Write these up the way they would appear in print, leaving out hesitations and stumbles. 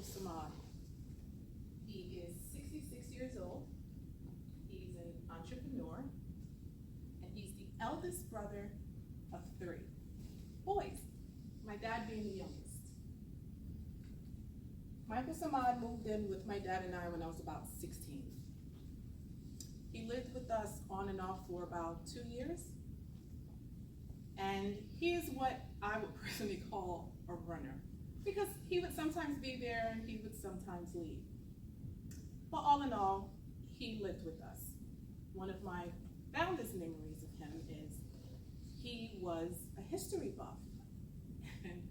Samad. He is 66 years old. He's an entrepreneur, and he's the eldest brother of 3 boys, my dad being the youngest. My Uncle Samad moved in with my dad and I when I was about 16. He lived with us on and off for about 2 years, and he is what I would personally call a runner, because he would sometimes be there and he would sometimes leave. But all in all, he lived with us. One of my fondest memories of him is he was a history buff. And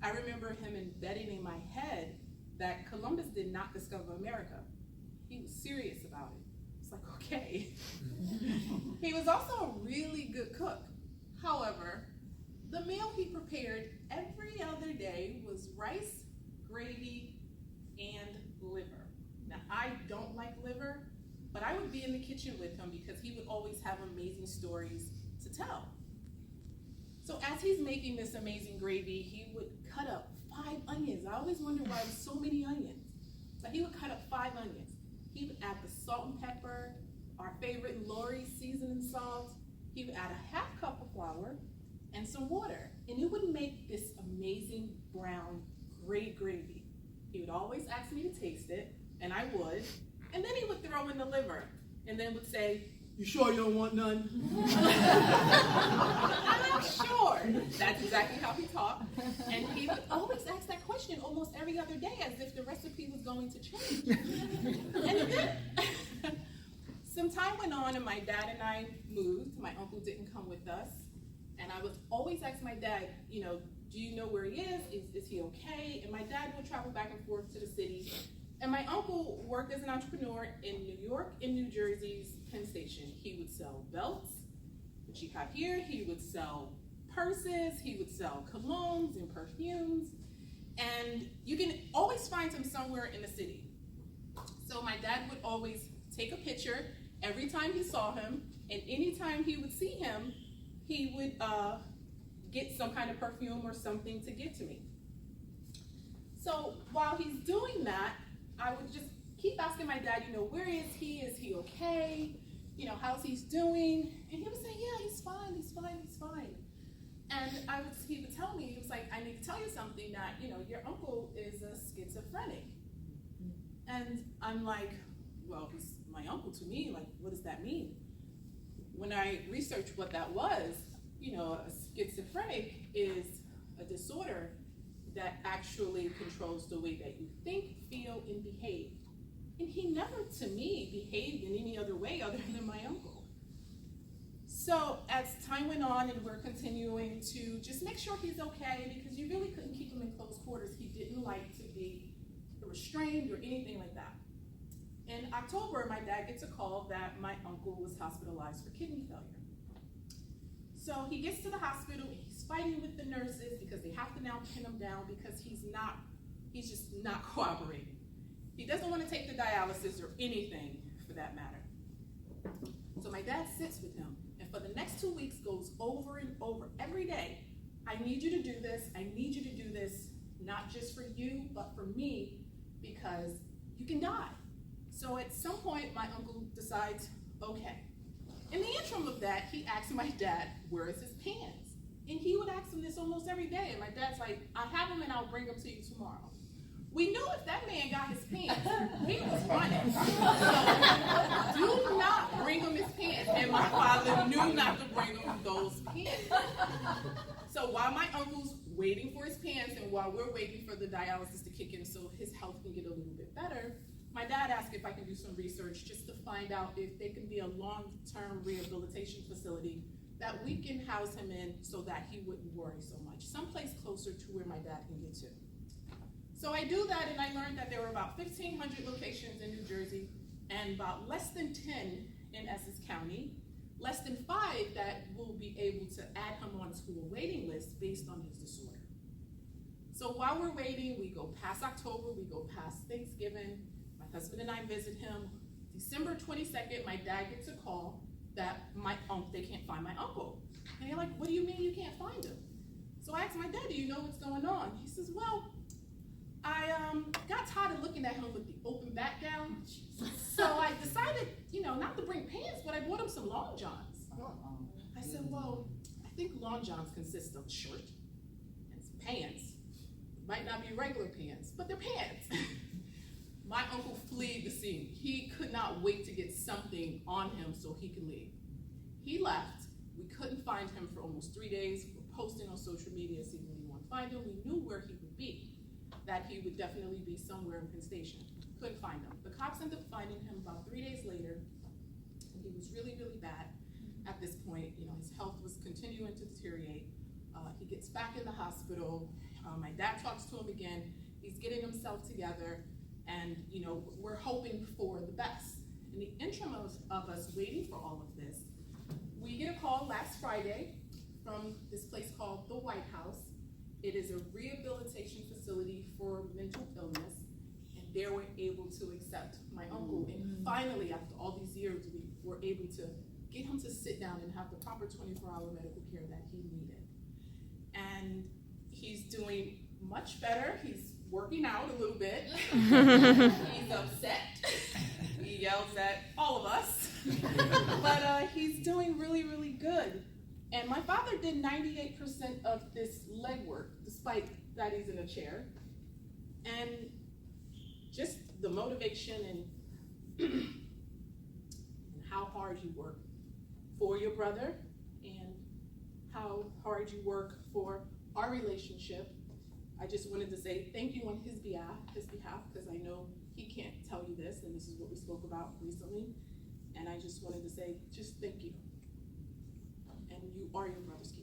I remember him embedding in my head that Columbus did not discover America. He was serious about it. It's like, okay. He was also a really good cook. However, the meal he prepared every other day was rice, gravy, and liver. Now, I don't like liver, but I would be in the kitchen with him because he would always have amazing stories to tell. So as he's making this amazing gravy, he would cut up 5 onions. I always wonder why there's so many onions. But he would cut up 5 onions. He would add the salt and pepper, our favorite Lori seasoning salt. He would add a ½ cup of flour and some water, and it would make this amazing brown, great gravy. He would always ask me to taste it, and I would, and then he would throw in the liver, and then would say, "You sure you don't want none?" I'm sure. That's exactly how he talked, and he would always ask that question almost every other day as if the recipe was going to change. And then some time went on, and my dad and I moved. My uncle didn't come with us. And I would always ask my dad, do you know where he is? Is he okay? And my dad would travel back and forth to the city. And my uncle worked as an entrepreneur in New York and New Jersey's Penn Station. He would sell belts, which you have here. He would sell purses. He would sell colognes and perfumes. And you can always find him somewhere in the city. So my dad would always take a picture every time he saw him. And anytime he would see him, he would get some kind of perfume or something to give to me. So while he's doing that, I would just keep asking my dad, where is he? Is he okay? How's he doing? And he would say, yeah, he's fine, he's fine, he's fine. And he would tell me, he was like, I need to tell you something that, your uncle is a schizophrenic. And I'm like, well, he's my uncle to me, like, what does that mean? When I researched what that was, a schizophrenic is a disorder that actually controls the way that you think, feel, and behave. And he never, to me, behaved in any other way other than my uncle. So as time went on and we're continuing to just make sure he's okay, because you really couldn't keep him in close quarters. He didn't like to be restrained or anything like that. In October, my dad gets a call that my uncle was hospitalized for kidney failure. So he gets to the hospital, and he's fighting with the nurses because they have to now pin him down because he's just not cooperating. He doesn't want to take the dialysis or anything for that matter. So my dad sits with him, and for the next 2 weeks goes over and over every day. I need you to do this. I need you to do this, not just for you, but for me, because you can die. So at some point, my uncle decides, okay. In the interim of that, he asks my dad, where is his pants? And he would ask him this almost every day. And my dad's like, I have them and I'll bring them to you tomorrow. We knew if that man got his pants, he was running. So do not bring him his pants. And my father knew not to bring him those pants. So while my uncle's waiting for his pants and while we're waiting for the dialysis to kick in so his health can get a little bit better, my dad asked if I can do some research just to find out if there can be a long-term rehabilitation facility that we can house him in so that he wouldn't worry so much, someplace closer to where my dad can get to. So I do that, and I learned that there were about 1,500 locations in New Jersey and about less than 10 in Essex County, less than 5 that will be able to add him onto a waiting list based on his disorder. So while we're waiting, we go past October, we go past Thanksgiving. My husband and I visit him. December 22nd, my dad gets a call that they can't find my uncle. And they're like, what do you mean you can't find him? So I asked my dad, do you know what's going on? He says, well, I got tired I bought him some long johns. I said, well, I think long johns consist of shirt and some pants. Might not be regular pants, but they're pants. My uncle fled the scene. He could not wait to get something on him so he could leave. He left. We couldn't find him for almost 3 days. We're posting on social media, seeing when we want to find him. We knew where he would be, that he would definitely be somewhere in Penn Station. Couldn't find him. The cops ended up finding him about 3 days later, and he was really, really bad at this point. You know, his health was continuing to deteriorate. He gets back in the hospital. My dad talks to him again. He's getting himself together, and you know, we're hoping for the best. In the interim of us waiting for all of this, we get a call last Friday from this place called the White House. It is a rehabilitation facility for mental illness, and they were able to accept my uncle. And finally, after all these years, we were able to get him to sit down and have the proper 24-hour medical care that he needed. And he's doing much better. He's working out a little bit. He's upset. He yells at all of us. But he's doing really, really good. And my father did 98% of this legwork, despite that he's in a chair. And just the motivation and how hard you work for your brother and how hard you work for our relationship. I just wanted to say thank you on his behalf, because I know he can't tell you this, and this is what we spoke about recently. And I just wanted to say, just thank you. And you are your brother's keeper.